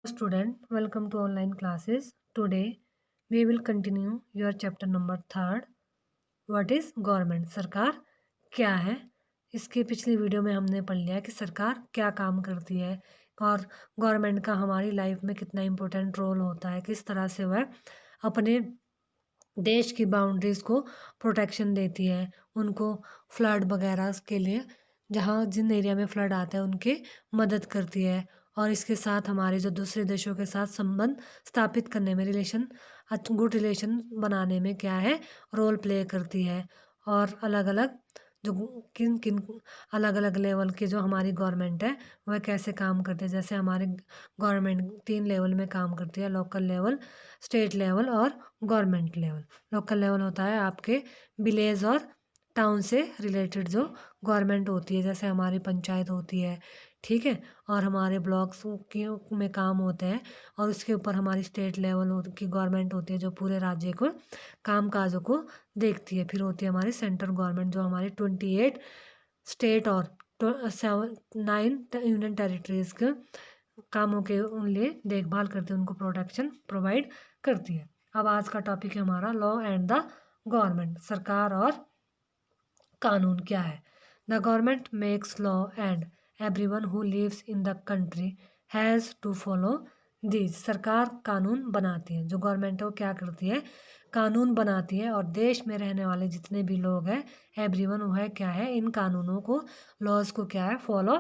Student, welcome to online classes. Today we will continue your chapter number 3rd. What is government? सरकार क्या है? इसके पिछली video में हमने पढ़ लिया कि सरकार क्या काम करती है और गवर्नमेंट का हमारी लाइफ में कितना इम्पोर्टेंट रोल होता है, किस तरह से वह अपने देश की बाउंड्रीज को प्रोटेक्शन देती है, उनको फ्लड वगैरह के लिए जहाँ जिन एरिया में फ्लड आता है उनकी मदद करती है और इसके साथ हमारे जो दूसरे देशों के साथ संबंध स्थापित करने में गुड रिलेशन बनाने में क्या है रोल प्ले करती है। और अलग अलग जो किन किन अलग अलग लेवल की जो हमारी गवर्नमेंट है वह कैसे काम करती है। जैसे हमारी गवर्नमेंट 3 लेवल में काम करती है, लोकल लेवल, स्टेट लेवल और गवर्नमेंट लेवल। लोकल लेवल होता है आपके विलेज और टाउन से रिलेटेड जो गवर्नमेंट होती है, जैसे हमारी पंचायत होती है, ठीक है, और हमारे ब्लॉक्स की में काम होते हैं। और उसके ऊपर हमारी स्टेट लेवल की गवर्नमेंट होती है जो पूरे राज्य को काम काजों को देखती है। फिर होती है हमारी सेंट्रल गवर्नमेंट जो हमारी 28 स्टेट और 9 यूनियन टेरिटरीज के कामों के लिए देखभाल करती है, उनको प्रोटेक्शन प्रोवाइड करती है। अब आज का टॉपिक है हमारा लॉ एंड द गवर्नमेंट, सरकार और कानून क्या है। The government makes law and everyone who lives in the country has to follow this. सरकार कानून बनाती है, जो गवर्नमेंट है वो क्या करती है, कानून बनाती है और देश में रहने वाले जितने भी लोग हैं, एवरीवन वो है क्या है, इन कानूनों को, लॉज को क्या है, फॉलो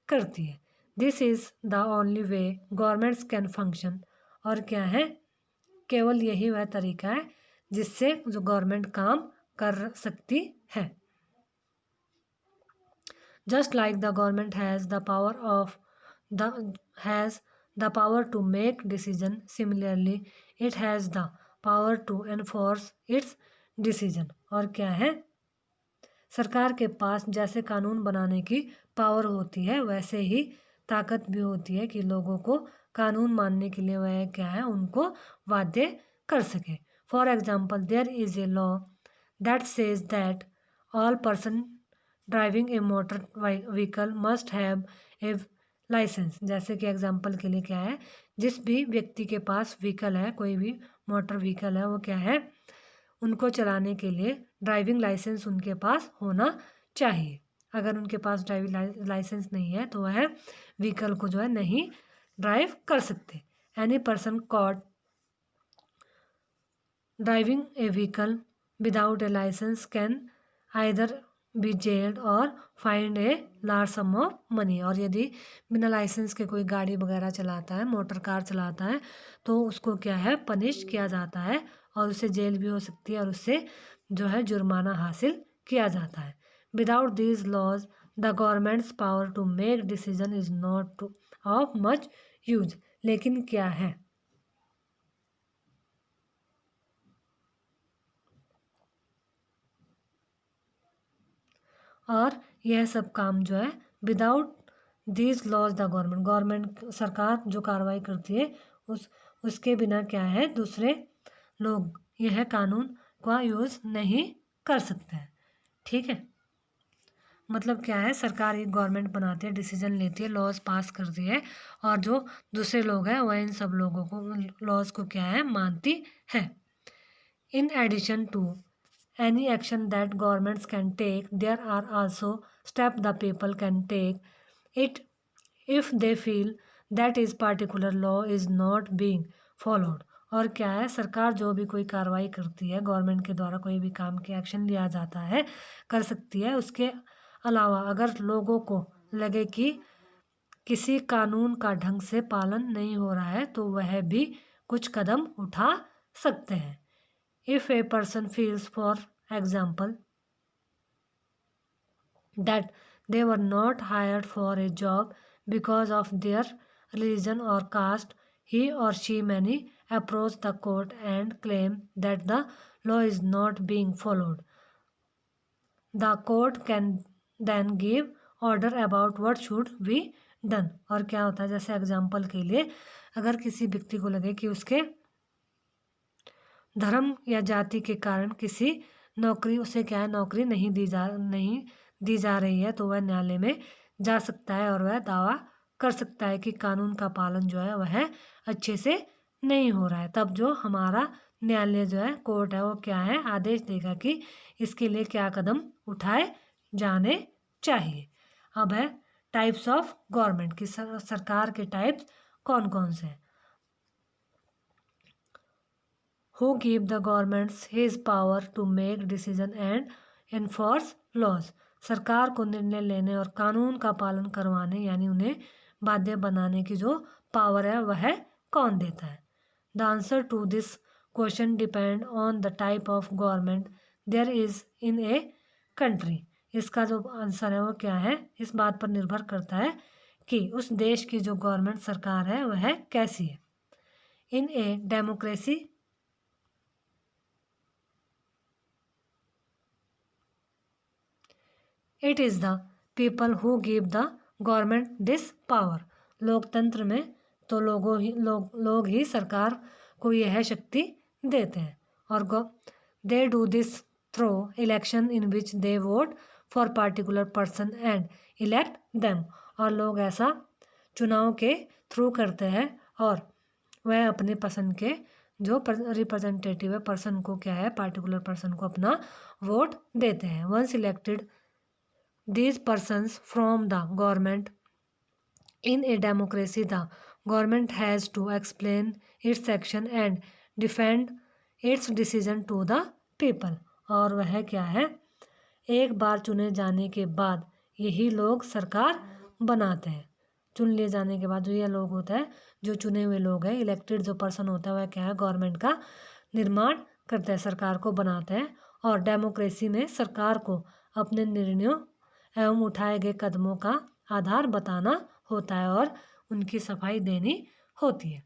करती है। This is the only way governments can function. और क्या है, केवल यही वह तरीका है जिससे जो गवर्नमेंट काम कर सकती है। Just like the government has the power of the has the power to make decision, similarly it has the power to enforce its decision। और क्या है, सरकार के पास जैसे कानून बनाने की पावर होती है वैसे ही ताकत भी होती है कि लोगों को कानून मानने के लिए वह क्या है, उनको बाध्य कर सके। For example, there is a law that says that all person driving a motor vehicle must have a licence. जैसे कि एग्जाम्पल के लिए क्या है, जिस भी व्यक्ति के पास व्हीकल है, कोई भी मोटर व्हीकल है, वो क्या है, उनको चलाने के लिए ड्राइविंग लाइसेंस उनके पास होना चाहिए। अगर उनके पास ड्राइविंग लाइसेंस नहीं है तो वह व्हीकल को जो है नहीं ड्राइव कर सकते। Any person caught driving a vehicle without a licence can either be jailed or fined a large sum of money. और यदि बिना लाइसेंस के कोई गाड़ी वगैरह चलाता है, मोटर कार चलाता है, तो उसको क्या है, पनिश किया जाता है और उसे जेल भी हो सकती है और उससे जो है जुर्माना हासिल किया जाता है। Without these laws the government's power to make decision is not of much use. लेकिन क्या है, और यह सब काम जो है without this laws the government सरकार जो कार्रवाई करती है उसके बिना क्या है, दूसरे लोग यह कानून का यूज़ नहीं कर सकते हैं। ठीक है, मतलब क्या है, सरकार एक गवर्नमेंट बनाती है, डिसीजन लेती है, लॉज पास करती है और जो दूसरे लोग हैं वह इन सब लोगों को लॉज को क्या है, मानती है। In addition to any action that governments can take, there are also steps the people can take it if they feel that is particular law is not being followed। और क्या है, सरकार जो भी कोई कार्रवाई करती है, गवर्नमेंट के द्वारा कोई भी काम के एक्शन लिया जाता है, कर सकती है। उसके अलावा अगर लोगों को लगे कि किसी कानून का ढंग से पालन नहीं हो रहा है तो वह भी कुछ कदम उठा सकते हैं। If a person feels, for example, that they were not hired for a job because of their religion or caste, he or she may approach the court and claim that the law is not being followed. The court can then give order about what should be done। और क्या होता है, जैसे example के लिए अगर किसी व्यक्ति को लगे कि उसके धर्म या जाति के कारण किसी नौकरी उसे क्या है, नौकरी नहीं दी जा रही है, तो वह न्यायालय में जा सकता है और वह दावा कर सकता है कि कानून का पालन जो है वह अच्छे से नहीं हो रहा है, तब जो हमारा न्यायालय जो है, कोर्ट है, वो क्या है, आदेश देगा कि इसके लिए क्या कदम उठाए जाने चाहिए। अब है टाइप्स ऑफ गवर्नमेंट की, सरकार के टाइप्स कौन कौन से हैं। Who give the governments his power to make decision and enforce laws। सरकार को निर्णय लेने और कानून का पालन करवाने यानी उन्हें बाध्य बनाने की जो पावर है वह कौन देता है। The answer to this question depend on the type of government there is in a country. इसका जो आंसर है वो क्या है, इस बात पर निर्भर करता है कि उस देश की जो गवर्नमेंट सरकार है वह कैसी है। In a democracy it is the people who give the government this power. लोकतंत्र में तो लोग ही सरकार को यह शक्ति देते हैं और they do this through election in which they vote for particular person and elect them. और लोग ऐसा चुनाव के थ्रू करते हैं और वह अपने पसंद के जो रिप्रेजेंटेटिव है पर्सन को क्या है, पार्टिकुलर पर्सन को अपना वोट देते हैं। Once elected these persons from the government in a democracy, the government has to explain its action and defend its decision to the people। और वह क्या है, एक बार चुने जाने के बाद यही लोग सरकार बनाते हैं। चुन लिए जाने के बाद जो ये लोग होता है, जो चुने हुए लोग हैं, इलेक्टेड जो पर्सन होता है वह क्या है, गवर्नमेंट का निर्माण करते हैं, सरकार को बनाते हैं। और डेमोक्रेसी में सरकार को अपने निर्णयों एवं उठाए गए कदमों का आधार बताना होता है और उनकी सफाई देनी होती है।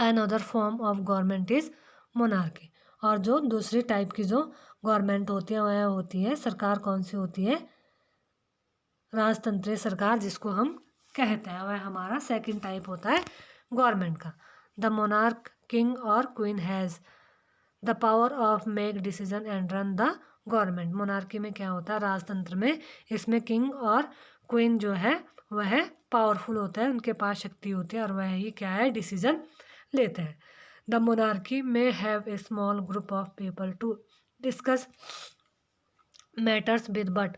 Another form of government is monarchy. और जो दूसरी टाइप की जो गवर्नमेंट होती है वह होती है, सरकार कौन सी होती है, राजतंत्रीय सरकार जिसको हम कहते हैं, वह हमारा सेकंड टाइप होता है गवर्नमेंट का। द मोनार्क किंग और queen has the power of make decision and run the government. Monarchy में क्या होता है, राजतंत्र में, इसमें किंग और क्वीन जो है वह पावरफुल होता है, उनके पास शक्ति होती है और वह ही क्या है, डिसीजन लेते हैं। द मोनार्की में have a small group of people to discuss matters with but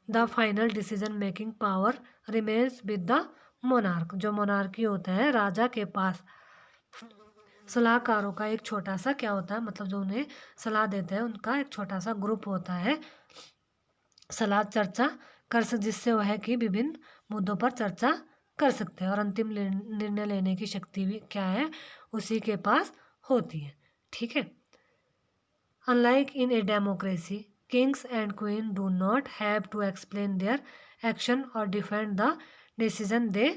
the final decision making power remains with the monarch. जो मोनार्की होता है, राजा के पास सलाहकारों का एक छोटा सा क्या होता है, मतलब जो उन्हें सलाह देते हैं उनका एक छोटा सा ग्रुप होता है, सलाह चर्चा कर जिससे वह कि विभिन्न मुद्दों पर चर्चा कर सकते हैं और अंतिम निर्णय लेने की शक्ति भी क्या है, उसी के पास होती है। ठीक है। Unlike in a democracy, kings and queen do not have to explain their action or defend the decision they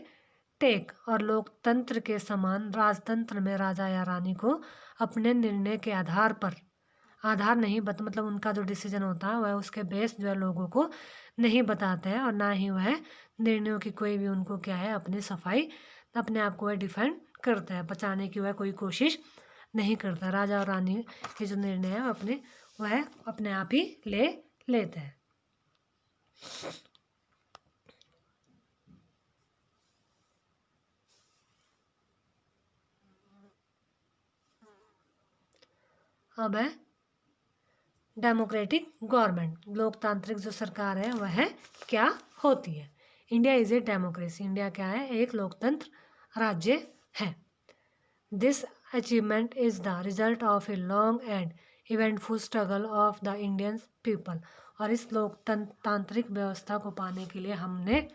take. और लोकतंत्र के समान राजतंत्र में राजा या रानी को अपने निर्णय के आधार नहीं मतलब उनका जो डिसीजन होता है वह उसके बेस जो है लोगों को नहीं बताते हैं और ना ही वह निर्णयों की कोई भी उनको क्या है, अपनी सफाई अपने आप को वह डिफेंड करता है, बचाने की वह कोई कोशिश नहीं करता। राजा और रानी के जो निर्णय है वह अपने आप ही ले लेते हैं। अब है डेमोक्रेटिक गवर्नमेंट, लोकतांत्रिक जो सरकार है वह क्या होती है। India is a democracy, India क्या है, एक लोकतंत्र राज्य है। This achievement is the result of a long and eventful struggle of the Indian people. और इस लोकतांत्रिक व्यवस्था को पाने के लिए हमने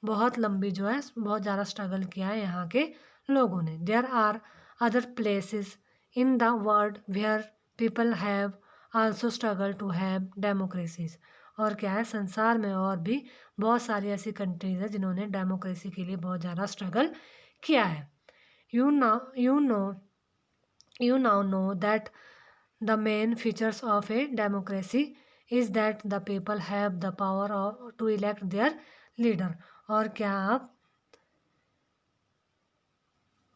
बहुत लंबी जो है, बहुत ज़्यादा स्ट्रगल किया है यहाँ के लोगों ने। There are other places in the world where people have also struggle to have democracies. और क्या है, संसार में और भी बहुत सारी ऐसी कंट्रीज है जिन्होंने डेमोक्रेसी के लिए बहुत ज़्यादा स्ट्रगल किया है। You now know that the main features of a democracy is that the people have the power to elect their leader. और क्या आप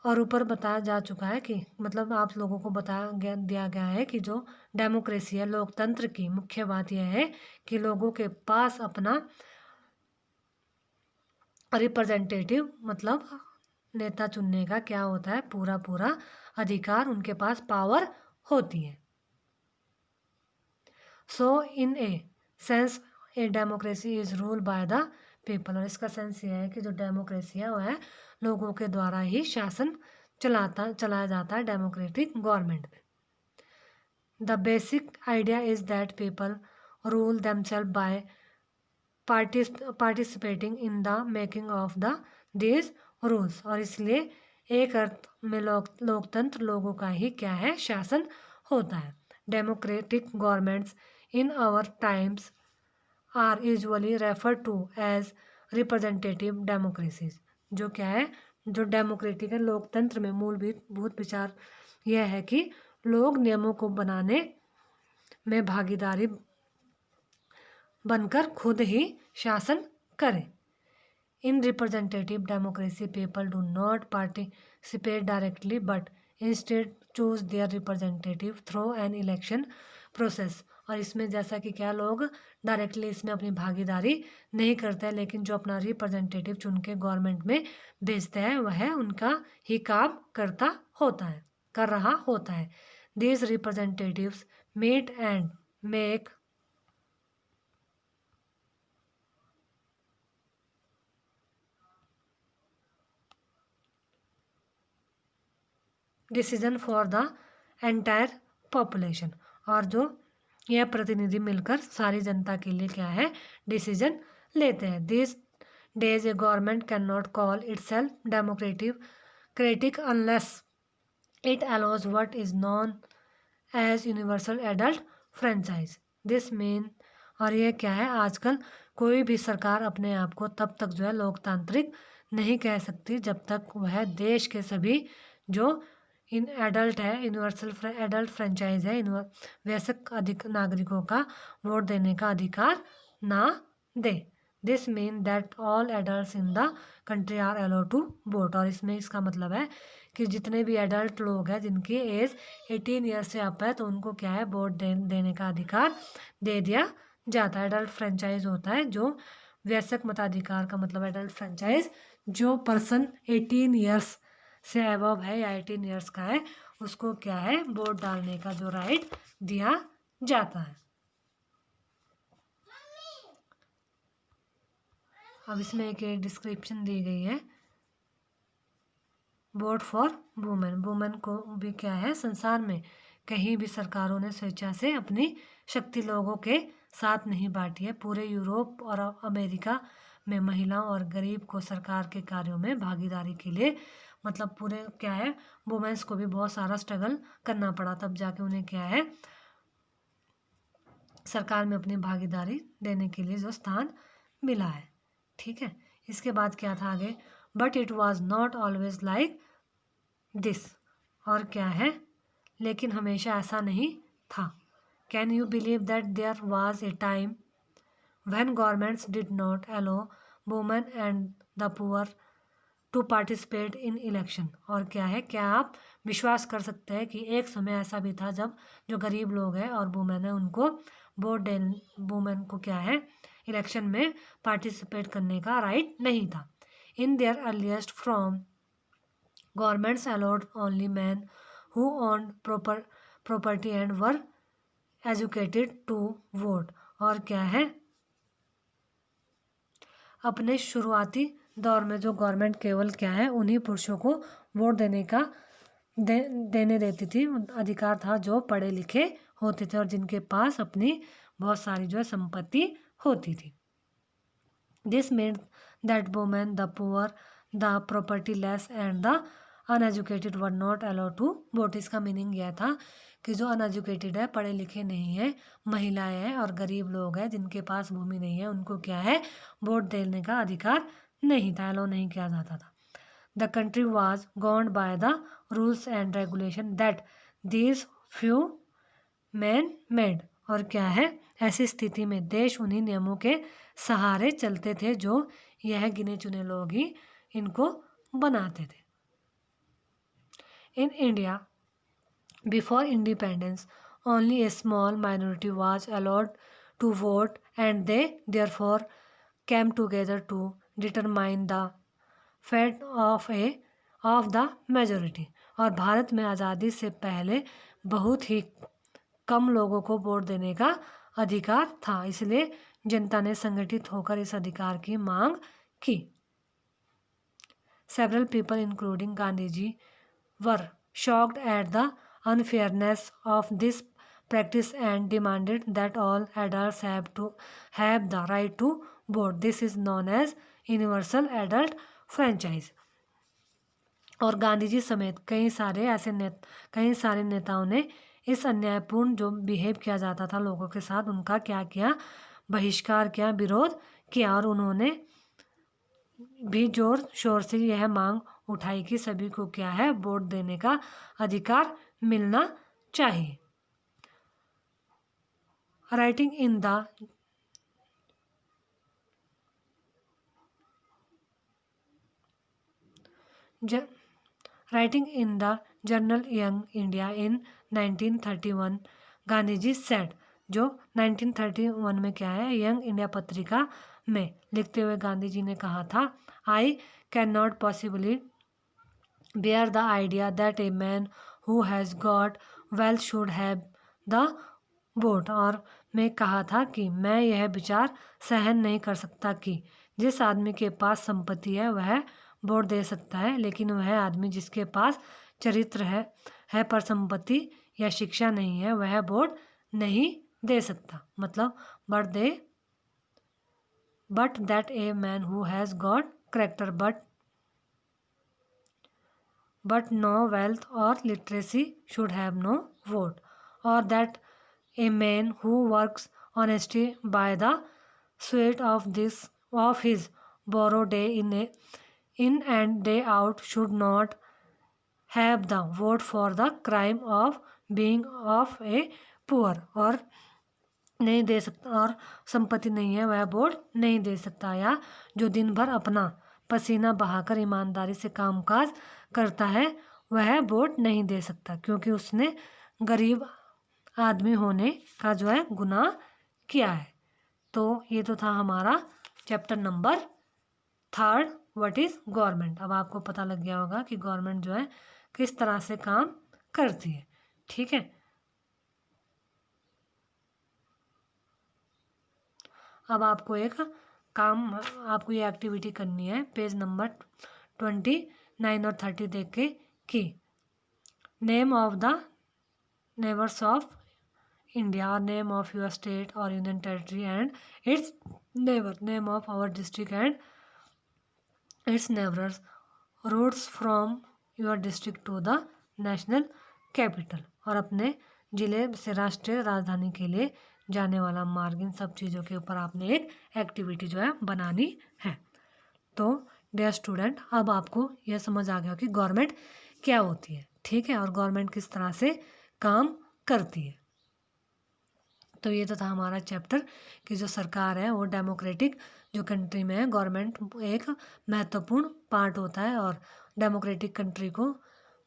और ऊपर बताया जा चुका है कि मतलब आप लोगों को दिया गया है कि जो डेमोक्रेसी है, लोकतंत्र की मुख्य बात यह है कि लोगों के पास अपना रिप्रेजेंटेटिव मतलब नेता चुनने का क्या होता है, पूरा पूरा अधिकार उनके पास पावर होती है। So in a sense a democracy is rule by the people, और इसका सेंस ये है कि जो डेमोक्रेसी है वह लोगों के द्वारा ही शासन चलाया जाता है डेमोक्रेटिक गवर्नमेंट में। The basic idea is that people rule themselves by participating in the making of the these rules, और इसलिए एक अर्थ में लोकतंत्र लोगों का ही क्या है, शासन होता है। Democratic governments in our times are usually refer to as representative democracies. जो क्या है, जो डेमोक्रेटिक है, लोकतंत्र में मूलभूत विचार यह है कि लोग नियमों को बनाने में भागीदारी बनकर खुद ही शासन करें। In representative democracy people do not participate directly but instead choose their representative through an election process, और इसमें जैसा कि क्या लोग डायरेक्टली इसमें अपनी भागीदारी नहीं करते हैं, लेकिन जो अपना रिप्रेजेंटेटिव चुन के गवर्नमेंट में भेजते हैं वह उनका ही काम कर रहा होता है। These representatives meet and make decision for the entire population, और जो यह प्रतिनिधि मिलकर सारी जनता के लिए क्या है, डिसीजन लेते हैं। This days a government can not call itself democratic unless it allows what is known as universal adult franchise. This mean, और ये क्या है, आजकल कोई भी सरकार अपने आप को तब तक जो है लोकतांत्रिक नहीं कह सकती जब तक वह देश के सभी जो इन एडल्ट है, यूनिवर्सल एडल्ट फ्रेंचाइज है, वयस्क अधिक नागरिकों का वोट देने का अधिकार ना दे। This mean that all adult in the country are allowed to vote, और इसमें इसका मतलब है कि जितने भी एडल्ट लोग हैं जिनकी एज 18 ईयर्स से अप है तो उनको क्या है, वोट देने का अधिकार दे दिया जाता है। एडल्ट फ्रेंचाइज होता है जो वयस्क मताधिकार का मतलब एडल्ट फ्रेंचाइज जो पर्सन 18 ईयर्स से अबव है या 18 ईयर्स का है उसको क्या है, वोट डालने का जो राइट दिया जाता है। अब इसमें एक डिस्क्रिप्शन दी गई है, वोट फॉर वुमेन। वुमेन को भी क्या है, संसार में कहीं भी सरकारों ने स्वेच्छा से अपनी शक्ति लोगों के साथ नहीं बांटी है। पूरे यूरोप और अमेरिका में महिलाओं और गरीब को सरकार के कार्यों में भागीदारी के लिए मतलब पूरे क्या है, वुमेन्स को भी बहुत सारा स्ट्रगल करना पड़ा, तब जाके उन्हें क्या है, सरकार में अपनी भागीदारी देने के लिए जो स्थान मिला है। ठीक है, इसके बाद क्या था आगे, but it was not always like this, और क्या है, लेकिन हमेशा ऐसा नहीं था। Can you believe that there was a time when governments did not allow women and the poor to participate in election, और क्या है, क्या आप विश्वास कर सकते हैं कि एक समय ऐसा भी था जब जो गरीब लोग हैं और वुमेन है उनको वुमेन को क्या है, इलेक्शन में पार्टिसिपेट करने का राइट नहीं था। In their earliest from governments allowed only man who owned property and were educated to vote, और क्या है, अपने शुरुआती दौर में जो गवर्नमेंट केवल क्या है उन्हीं पुरुषों को वोट देने देती थी, अधिकार था जो पढ़े लिखे होते थे और जिनके पास अपनी बहुत सारी जो है संपत्ति होती थी। This made that women, the poor, the property less and the uneducated were not allowed to vote. इसका मीनिंग यह था कि जो अनएजुकेटेड है, पढ़े लिखे नहीं है, महिलाएं हैं और गरीब लोग हैं जिनके पास भूमि नहीं है, उनको क्या है, वोट देने का अधिकार नहीं था, अलाउ नहीं किया जाता था। The country was governed by the rules and regulation that these few man made, और क्या है, ऐसी स्थिति में देश उन्हीं नियमों के सहारे चलते थे जो यह गिने चुने लोग ही इनको बनाते थे। In India before independence only a small minority was allowed to vote and they therefore came together to determine the fate of the majority. और भारत में आज़ादी से पहले बहुत ही कम लोगों को वोट देने का अधिकार था, इसलिए जनता ने संगठित होकर इस अधिकार की मांग की। Several people, including Gandhiji, were shocked at the unfairness of this practice and demanded that all adults have the right to vote. This is known as universal adult franchise. और गांधी जी समेत कई सारे नेताओं ने इस अन्यायपूर्ण जो बिहेव किया जाता था लोगों के साथ, उनका क्या किया, बहिष्कार किया, विरोध किया। और उन्होंने भी जोर शोर से यह मांग उठाई कि सभी को क्या है, वोट देने का अधिकार मिलना चाहिए। Writing in the journal Young India in 1931 Gandhi ji said, जो 1931 में क्या है, यंग इंडिया पत्रिका में लिखते हुए गांधी जी ने कहा था, I can not possibly bear the idea that a man who has got wealth should have the vote. और मैं कहा था कि मैं यह विचार सहन नहीं कर सकता कि जिस आदमी के पास संपत्ति है वह वोट दे सकता है, लेकिन वह आदमी जिसके पास चरित्र है पर संपत्ति या शिक्षा नहीं है, वह वोट नहीं दे सकता। मतलब but that a man who has got character but no wealth or literacy should have no vote. और that a man who works honesty by the sweat of his borrowed day in and day out should not have the vote for the crime of being of a poor। और नहीं दे सकता, और संपत्ति नहीं है वह वोट नहीं दे सकता, या जो दिन भर अपना पसीना बहाकर ईमानदारी से कामकाज करता है वह वोट नहीं दे सकता, क्योंकि उसने गरीब आदमी होने का जो है गुनाह किया है। तो ये तो था हमारा chapter number 3, what is government. अब आपको पता लग गया होगा कि गवर्नमेंट जो है किस तरह से काम करती है। ठीक है, अब आपको ये एक्टिविटी करनी है पेज नंबर 29 और 30 देख के कि name of the neighbours of India और नेम ऑफ योर स्टेट और union territory and its neighbour, name of our district and its neighbours, routes from your district to the national capital, और अपने ज़िले से राष्ट्रीय राजधानी के लिए जाने वाला मार्ग। इन सब चीज़ों के ऊपर आपने एक एक्टिविटी जो है बनानी है। तो डियर स्टूडेंट, अब आपको यह समझ आ गया कि गवर्नमेंट क्या होती है। ठीक है, और गवर्नमेंट किस तरह से काम करती है। तो ये तो था हमारा चैप्टर कि जो सरकार है वो डेमोक्रेटिक जो कंट्री में है, गवर्नमेंट एक महत्वपूर्ण पार्ट होता है, और डेमोक्रेटिक कंट्री को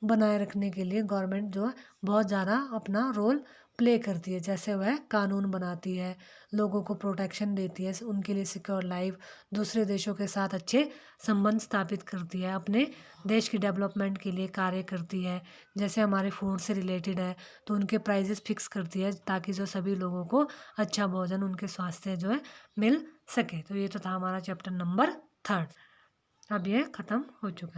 बनाए रखने के लिए गवर्नमेंट जो है बहुत ज़्यादा अपना रोल प्ले करती है। जैसे वह कानून बनाती है, लोगों को प्रोटेक्शन देती है, उनके लिए सिक्योर लाइफ, दूसरे देशों के साथ अच्छे संबंध स्थापित करती है, अपने देश की डेवलपमेंट के लिए कार्य करती है। जैसे हमारे फूड से रिलेटेड है तो उनके प्राइजेस फिक्स करती है ताकि जो सभी लोगों को अच्छा भोजन, उनके स्वास्थ्य जो है मिल सके। तो ये तो था हमारा चैप्टर नंबर 3। अब ये ख़त्म हो चुका है।